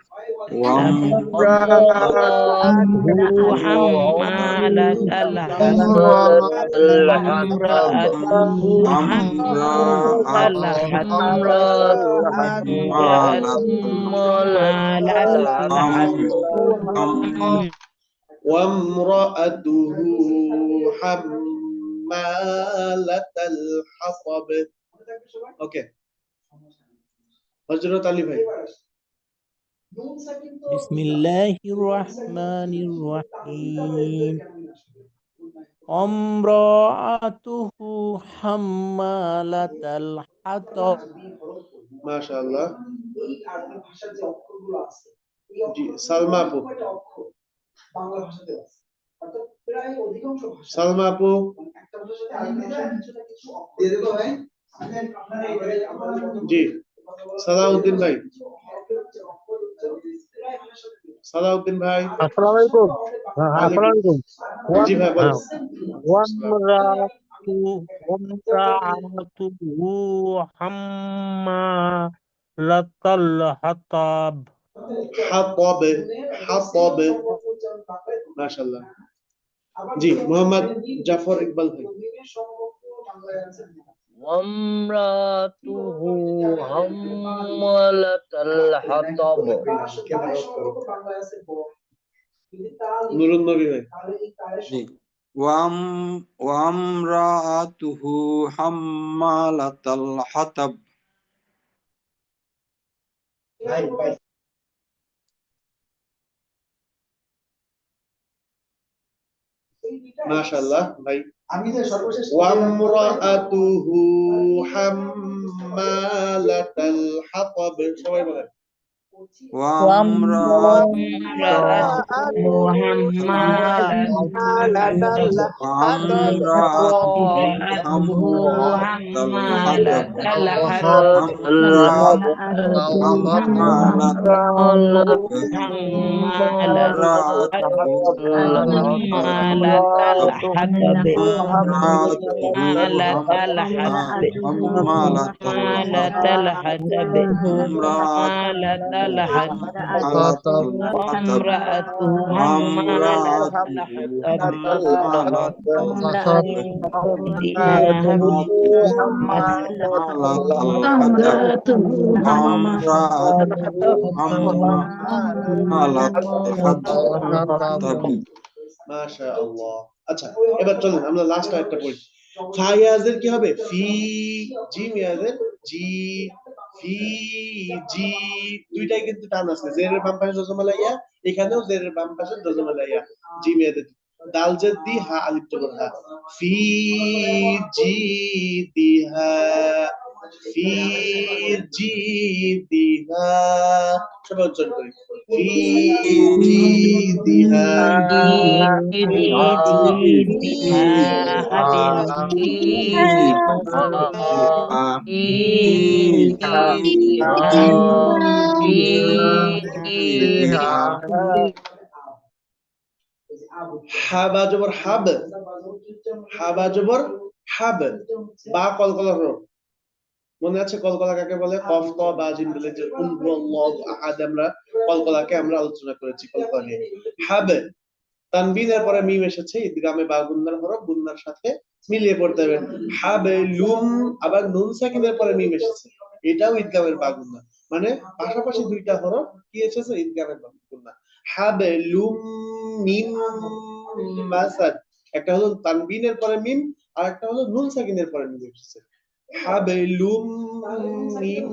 وامرأته حمالة الحطب وامرأته حمالة الحطب. ওকে, হযরত আলী ভাই। বিসমিল্লাহির রহমানির রহিম। আমরাআতুহু হাম্মালাতাল হাতাব। মাশাআল্লাহ। জি, সালমা আপু। বাংলা ভাষাতে আছে, অর্থাৎ প্রায় অধিকাংশ ভাষা। সালমা আপু একটা ভাষার সাথে আরেকটা ভাষা কিছুটা কিছু দিয়ে দেব ভাই। জি, সালাউদ্দিন ভাই। সালাউদ্দিন ভাই। আসসালামু আলাইকুম। আসসালামু আলাইকুম। জি ভাই বলেন। ওয়ামরাআতুহু হাম্মালাতাল হাতাব। হাতাব, হাতাব। মাশাআল্লাহ। জি মোহাম্মদ জাফর ইকবাল ভাই। وامرأته حمالة الحطب নুরুন নবী ভাই। জি ওয়ামরাআতুহু হাম্মালাতাল হাতাব। মাশাআল্লাহ ভাই। ওয়ামরাআতুহু হাম্মালাতাল হাতাব, সবাই বলেন। وامرأته حمالة الحطب وامرأته حمالة الحطب মাশাআল্লাহ। আচ্ছা এবার চলুন আমরা লাস্ট আরেকটা পড়ি। ফায়াজের কি হবে? ফি জিম ইয়াজের জি, ফি জি দুইটাই কিন্তু টান আছে। জেরের বাম পাশে জজমালাইয়া, এখানেও জেরের বাম পাশে জজমালাইয়া। জিম ইয়াজের দাল জেদ দি হা আলিফ জবর হা। ফি জি দিহা, ফি জি দিহা, সবাই উচ্চারণ করি। ফি জি দিহা, হাবা জবর হাব, হাবা জবর হাব, বা কলকলা হরফ। মনে আছে কলকলা কাকে বলে? কফ ত বা জিম বলে যে কুল হুয়াল্লাহু আহাদ, আমরা কলকলাকে আমরা আলোচনা করেছি কলকলা নিয়ে। হাব তানবিনের পরে মিম এসেছে, ইদগামে বা গুন্নার হরফ, গুন্নার সাথে মিলিয়ে পড়তে হবে। হাবলুম, আবার নুন সাকিনের পরে মিম এসেছে, এটাও ইদগামের বা গুন্না, মানে পাশাপাশি দুইটা হরফ কি এসেছে? ইদগামের বা গুন্না। হাবলুম মিন মাসাদ, একটা হলো তানবিনের পরে মিম, আর একটা হলো নুন সাকিনের পরে মিম এসেছে। হাবলুম মিন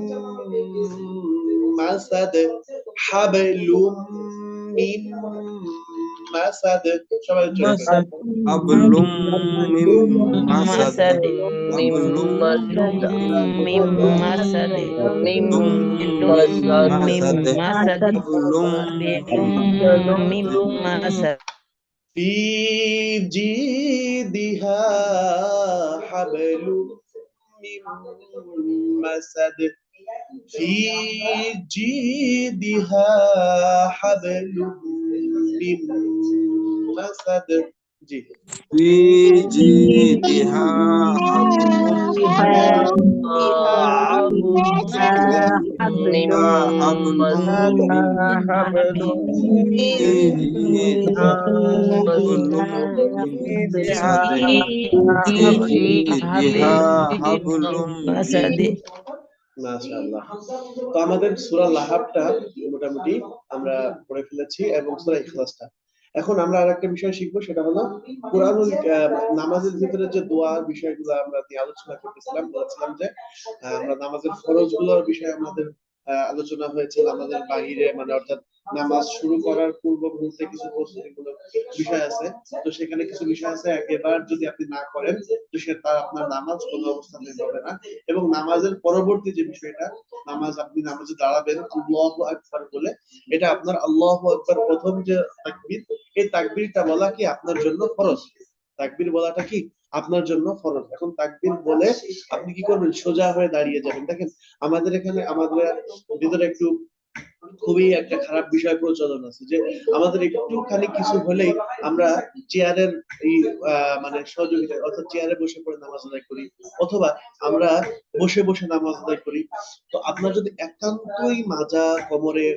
মাসাদ, হাবলুম মিন মাসাদ, সবাই হাবলুম মিন মাসাদ, হাবলুম মিম মাসাদ, মিম মাসাদ, হাবলুম মিম মাসাদ। ফি জিদিহা হাবলুম মিন মাসাদ, ফি জিদিহা হাবলুম মিন মাসাদ। জি ফি জিদিহা হাবলুম মিন মাশাআল্লাহ। তো আমাদের সূরা লাহাবটা মোটামুটি আমরা পড়ে ফেলেছি এবং সূরা ইখলাসটা। এখন আমরা আরেকটা বিষয় শিখবো, সেটা হলো কুরআনুল নামাজের ভিতরে যে দোয়ার বিষয়গুলো আমরা নিয়ে আলোচনা করতেছিলাম, বলেছিলাম যে আমরা নামাজের ফরজগুলোর বিষয়ে আমাদের আলোচনা হয়েছে। নামাজের বাহিরে, মানে অর্থাৎ নামাজ শুরু করার পূর্ব মুহূর্তে কিছু প্রস্তুতিমূলক বিষয় আছে। তো সেখানে কিছু বিষয় আছে, একেবারে যদি আপনি না করেন তো সেটা আপনার নামাজ কোনো অবস্থাতে হবে না। এবং নামাজের পরবর্তী যে বিষয়টা, নামাজ আপনি নামাজে দাঁড়াবেন আল্লাহু আকবার বলে, এটা আপনার আল্লাহু আকবার প্রথম যে তাকবীর, এই তাকবীরটা বলা কি আপনার জন্য ফরজ। তাকবীর বলাটা কি আপনার জন্য ফরজ। এখন তাকবীর বলে আপনি কি করবেন? সোজা হয়ে দাঁড়িয়ে যাবেন। দেখেন আমাদের এখানে আমাদের ভিতরে একটু খুবই একটা খারাপ বিষয় প্রচলন আছে যে আমাদের একটুখানি কিছু হলেই আমরা চেয়ারের এই মানে সহযোগিতা অর্থাৎ চেয়ারে বসে পড়ে নামাজ আদায় করি, অথবা আমরা বসে বসে নামাজ আদায় করি। তো আপনার যদি একান্তই মাজা কোমরে,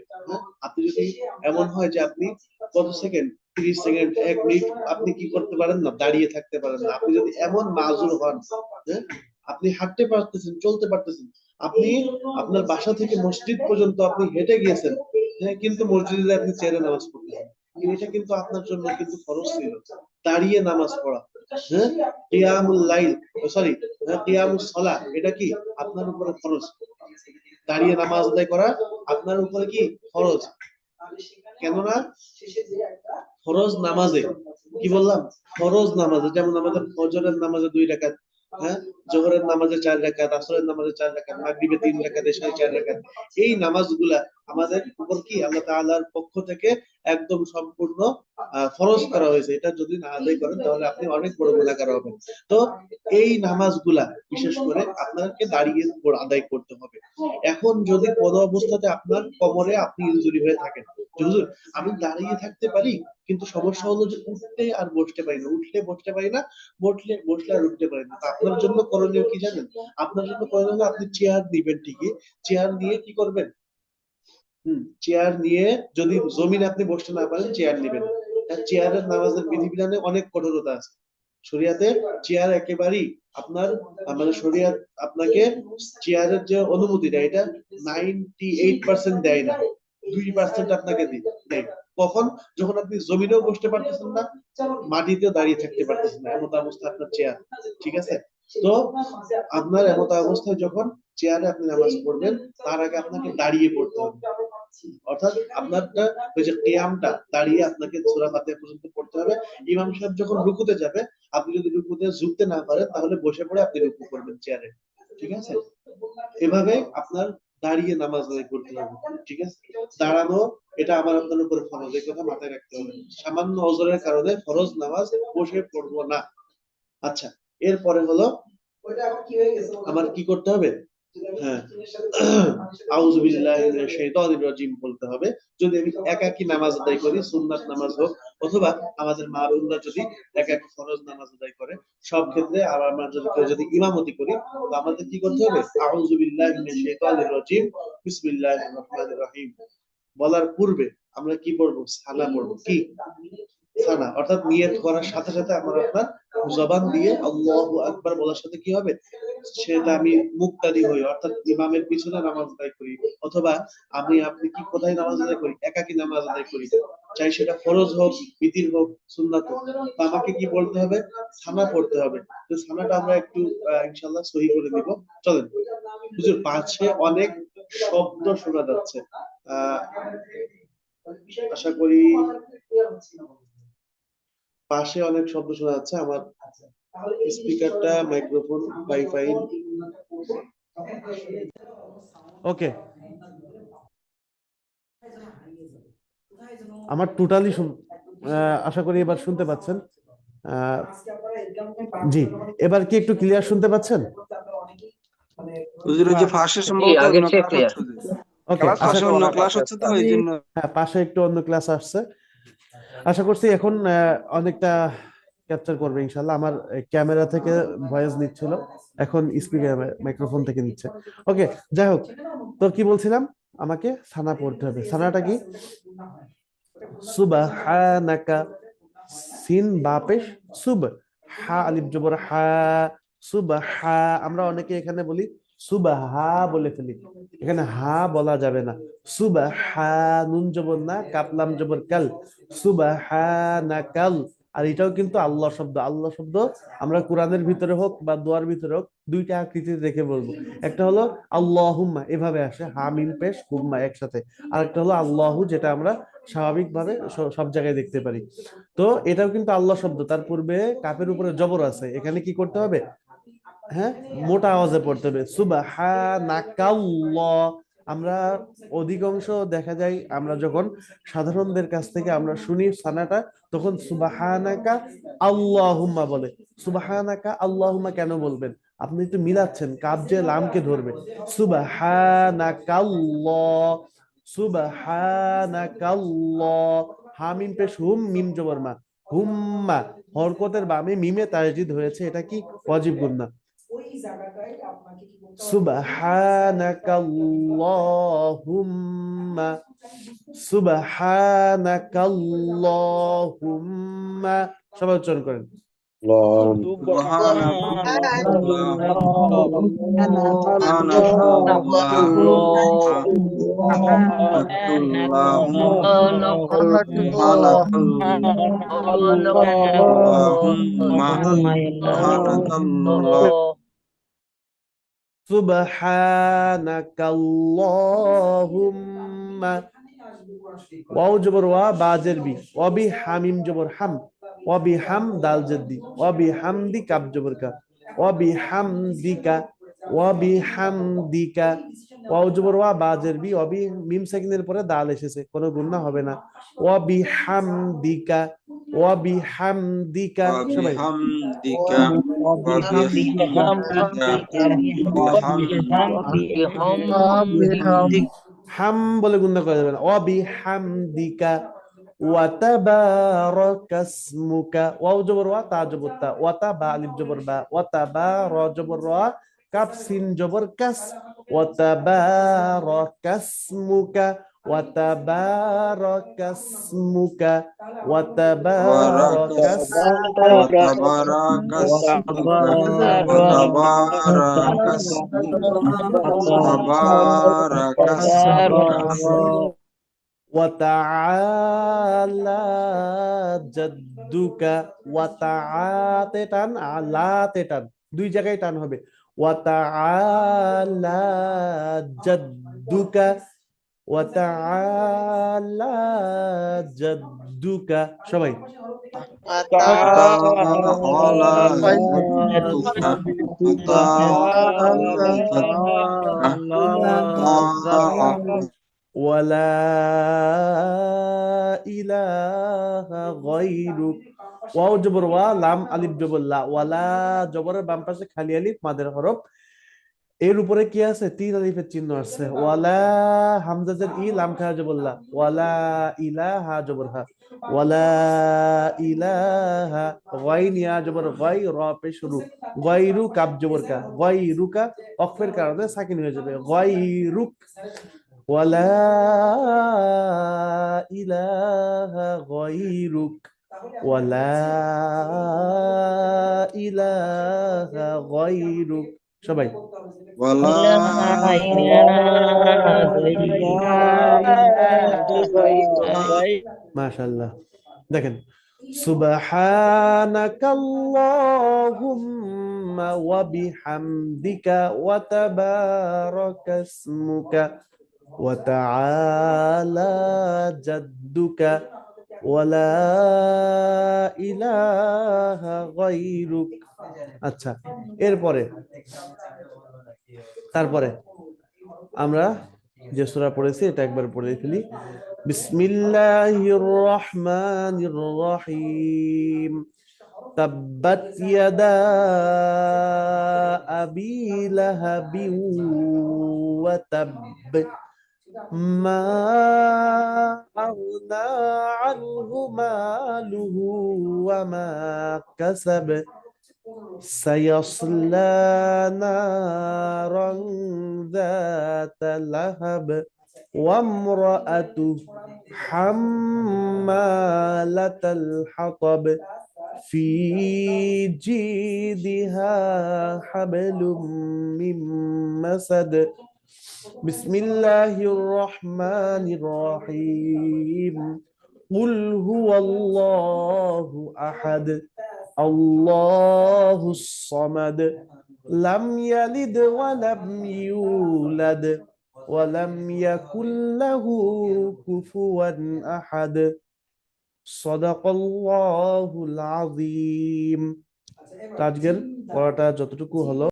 আপনি যদি এমন হয় যে আপনি কত সেকেন্ড, 30 সেকেন্ড, 1 মিনিট আপনি কি করতে পারেন না, দাঁড়িয়ে থাকতে পারেন না, আপনি যদি এমন মাজুর হন, হ্যাঁ, আপনি হাঁটতে পারতেছেন, চলতে পারতেছেন, আপনি আপনার বাসা থেকে মসজিদ পর্যন্ত আপনি হেঁটে গিয়েছেন, হ্যাঁ, কিন্তু মসজিদে আপনি চেয়ারে নামাজ পড়তেছেন, এটা কিন্তু আপনার জন্য কিন্তু ফরজ ছিল দাঁড়িয়ে নামাজ পড়া। হ্যাঁ, কিয়ামুল লাইল, সরি, কিয়ামুস সালাহ, এটা কি আপনার উপরে ফরজ। দাঁড়িয়ে নামাজ আদায় করা আপনার উপরে কি ফরজ। কেননা ফরজ নামাজে কি বললাম, ফরজ নামাজে যেমন আমাদের ফজরের নামাজে 2 রাকাত, হ্যাঁ, জোহরের নামাজে 4 রাকাত, আসরের নামাজে 4 রাকাত, মাগরিবে 3 রাকাত, এশায় 4 রাকাত, এই নামাজগুলা আমাদের উপর কি আল্লাহ তাআলার পক্ষ থেকে একদম সম্পূর্ণ ফরজ করা হয়েছে। এটা যদি না আদায় করেন তাহলে আপনি অনেক বড় গুনাহগার হবেন। তো এই নামাজগুলা বিশেষ করে আপনাকে দাঁড়িয়ে আদায় করতে হবে। এখন যদি কোনো অবস্থাতে আপনার কোমরে আপনি ইনজুরি হয়ে থাকেন, হুজুর আমি দাঁড়িয়ে থাকতে পারি কিন্তু সমস্যা হলো যে উঠতে আর বসতে পারি না, উঠলে বসতে পারি না, বসলে আর উঠতে পারি না। আপনার জন্য করণীয় কি জানেন? আপনার জন্য করণীয় হলো আপনি চেয়ার নিবেন, ঠিকই চেয়ার নিয়ে কি করবেন, চেয়ার নিয়ে যদি জমিনে আপনি বসতে না পারেন চেয়ার নিবেন। চেয়ারের নামাজের বিধিবিধানে অনেক কঠোরতা আছে শরিয়াতে। চেয়ার একেবারেই আপনার মানে শরিয়াত আপনাকে চেয়ারের যে অনুমতি দেয় এটা 98% দেয় না, 2% আপনাকে দেয়। কখন? যখন আপনি জমিনেও বসতে পারতেছেন না, মাটিতেও দাঁড়িয়ে থাকতে পারতেছেন না, এমন অবস্থা আপনার চেয়ার, ঠিক আছে? তো আপনার এমন অবস্থায় যখন চেয়ারে আপনি নামাজ পড়বেন তার আগে আপনাকে দাঁড়িয়ে পড়তে হবে, অর্থাৎ আপনারটা ওই যে কিয়ামটা দাঁড়িয়ে আপনাকে সূরা ফাতিহা পর্যন্ত পড়তে হবে। ইমাম সাহেব যখন রুকুতে যাবে, আপনি যদি রুকুতে ঝুঁকতে না পারেন তাহলে বসে পড়ে আপনি রুকু করবেন চেয়ারে, ঠিক আছে? এভাবে আপনার দাঁড়িয়ে নামাজ আদায় করতে হবে, ঠিক আছে? দাঁড়ানো এটা আমার আপনার উপর ফরজ, এই কথা মাথায় রাখতে হবে। সামান্য ওজরের কারণে ফরজ নামাজ বসে পড়বো না। আচ্ছা, এরপরে হলো আমার কি করতে হবে? হ্যাঁ, আউযু বিল্লাহি মিনাশ শাইতানির রাজিম বলতে হবে। যদি আমি একাকী নামাজ আদায় করি, সুন্নাত নামাজ হোক, অথবা আমাদের মা বোনরা যদি একাকী ফরজ নামাজ আদায় করে, সব ক্ষেত্রে আবার আমরা যদি ইমামতি করি, তো আমাদের কি করতে হবে? আউযু বিল্লাহি মিনাশ শাইতানির রাজিম, বিসমিল্লাহির রহমানির রহিম বলার পূর্বে আমরা কি পড়বো? সানা পড়বো। কি সানা? অর্থাৎ নিয়ত করার সাথে সাথে আমার আপনার জবান দিয়ে আল্লাহু আকবার বলার সাথে কি হবে? সেটা আমি মুক্তাদি হই, অর্থাৎ ইমামের পিছনে নামাজ আদায় করি, অথবা আপনি কি কোথায় নামাজ আদায় করি? একাকী নামাজ আদায় করি, চাই সেটা ফরজ হোক, বিতির হোক, সুন্নাত হোক, তো আমাকে কি বলতে হবে? সানা পড়তে হবে। তো সানাটা আমরা একটু ইনশাআল্লাহ সহি করে দিব। চলেন। হুজুর পাশে অনেক শব্দ শোনা যাচ্ছে, আশা করি পাশে অনেক শব্দ শোনা যাচ্ছে। আমার স্পিকারটা, মাইক্রোফোন, ওয়াইফাই। ওকে, আমার টোটালি আশা করি এবার শুনতে পাচ্ছেন। জি, এবার কি একটু ক্লিয়ার শুনতে পাচ্ছেন? হুজুর যে ফাঁসে সম্ভবত আগের অন্য চেয়ে ক্লাস ক্লিয়ার। হচ্ছে, ওকে, ফাঁসে অন্য ক্লাস হচ্ছে তো এই জন্য। হ্যাঁ, পাশে একটু অন্য ক্লাস আসছে। আশা করছি এখন অনেকটা ক্যাপচার করবে ইনশাআল্লাহ। আমার ক্যামেরা থেকে ভয়েস নিচ্ছিল, এখন স্পিকার মাইক্রোফোন থেকে নিচ্ছে। ওকে, যাই হোক, তো কি বলছিলাম? আমাকে সানা পড়তে হবে। সানাটা কি? সুবহানাকা, সিন বা পেশ, সুব, হা আলিফ জবর হা, সুবহা। আমরা অনেকে এখানে বলি সুবাহা বলে ফেলি, এখানে হা বলা যাবে না। সুবাহা, নুন জবর না, কাপলাম জবর কাল, সুবহানাকাল। আর এটাও কিন্তু আল্লাহ শব্দ। আল্লাহ শব্দ আমরা কোরআনের ভিতরে হোক বা দোয়ার ভিতরে হোক দুইটা আকৃতিতে রেখে বলবো। একটা হলো আল্লাহুম্মা, এভাবে আসে, হা মিম পেশ হুম্মা একসাথে। আর একটা হলো আল্লাহু, যেটা আমরা স্বাভাবিকভাবে সব জায়গায় দেখতে পারি। তো এটাও কিন্তু আল্লাহ শব্দ, তার পূর্বে কাপের উপরে জবর আছে। এখানে কি করতে হবে? হ্যাঁ, মোটা আওয়াজে পড়তে হবে সুবহানাকাল্লাহ। আমরা অধিকাংশ দেখা যায় আমরা যখন সাধারণদের কাছ থেকে আমরা শুনি সানাটা, তখন সুবহানাকা আল্লাহুম্মা বলে। সুবহানাকা আল্লাহুম্মা কেন বলবেন? আপনি একটু মিলাচ্ছেন, কাব যে লামকে ধরবে। সুবহানাকাল্লাহ, সুবহানাকাল্লাহ, হা মিম পেশ হুম, মিম জবর মা, হুম্মা, হরকতের বামে মিমে তাসদীদ হয়েছে, এটা কি ওয়াজিব গুন্না। সুবহানাকাল্লাহুম্মা, সুবহানাকাল্লাহুম্মা, সবাই উচ্চারণ করেন। সুবহানাকাল্লাহুম্মা, ওয়াও জবর ওয়া, বা জের বি, ওয়াবি হামিম জবর হাম, ওয়াবি হাম দাল জেদ্দি, ওয়াবি হামদি কাব জবর কা, ওয়াবি হামদিকা, ওয়াবি হামদিকা, ওয়াও জবর ওয়া, বা জের বি, ওয়াবি মিম সাকিনের পরে দাল এসেছে, কোনো গুণা হবে না। ওয়াবি হামদিকা, ওয়াবি হামদিকা, সবাই হাম বলে গুণা করা যাবে না। ওয়াবি হামদিকা ওয়া তাবারাকাসমুকা, ওয়াও জবর ওয়া, তা জবর তা, ওয়া তাবা আলিফ জবর বা, ওয়া তাবা র জবর র, কাফ সিন জবর কাস, ওয়া তাবারাকাসমুকা, ওয়া তাবারাকাসমুকা, ওয়া ওয়াতাআলা জাদ্দুকা, ওয়াতাআতে টান, আলাতে টান, দুই জায়গায় টান হবে। ওয়াতাআলা জাদ্দুকা, ওয়াতাআলা জাদ্দুকা, সবাই ওয়ালা ইলাহা গায়রুক, ওয়াও জবর ওয়া, লাম আলিফ জবর লা, ওয়ালা জবরের বাম পাশে খালি আলিফ মাদের হরফ, এর উপরে কি আছে, তিন আলিফের চিহ্ন আছে। ওয়ালা হামজা জের ই, লাম খা জবর লা, ওয়ালা ইলাহা জবর হা, ওয়ালা ইলাহা, গাইন ইয়া জবর গাই, র পেশ রু, গায়রু কাব জবর কা, গায়রুকা ওয়াকফের কারণে সাকিন হয়ে যাবে, গায়রুক, ওয়ালা ইলাহা গায়রুক, ওয়ালা ইলাহা গায়রুক, সবাই মাশাআল্লাহ। দেখেন, সুবহানাকাল্লাহুম্মা ওয়া বিহামদিকা ওয়া তাবারাকাসমুকা ওয়া তাআলা জাদ্দুকা ওয়া লা ইলাহা গায়রুক। আচ্ছা, এরপরে তারপরে আমরা যে সূরা পড়েছি এটা একবার পড়ে ফেলি। বিসমিল্লাহির রহমানির রহিম। তাব্বাত ইয়াদা আবি লাহাবিন ওয়া তাব, মা আগনা আনহু মালুহু ওয়া মা কাসাব, সায়াসলা নারান যাতা লাহাব, ওয়া ইমরাআতুহু হাম্মালাতাল হাতাব, ফি জিদিহা হাবলুম মিন মাসাদ। বিসমিল্লাহির রহমানির রহিম। কুল হুয়াল্লাহু আহাদ, আল্লাহুস সামাদ, লাম ইয়ালিদ ওয়া লাম ইউলাদ ওয়া লাম ইয়াকুল লাহু কুফুয়ান আহাদ। সাদাকাল্লাহুল আযীম। আজকের পড়াটা যতটুকু হলো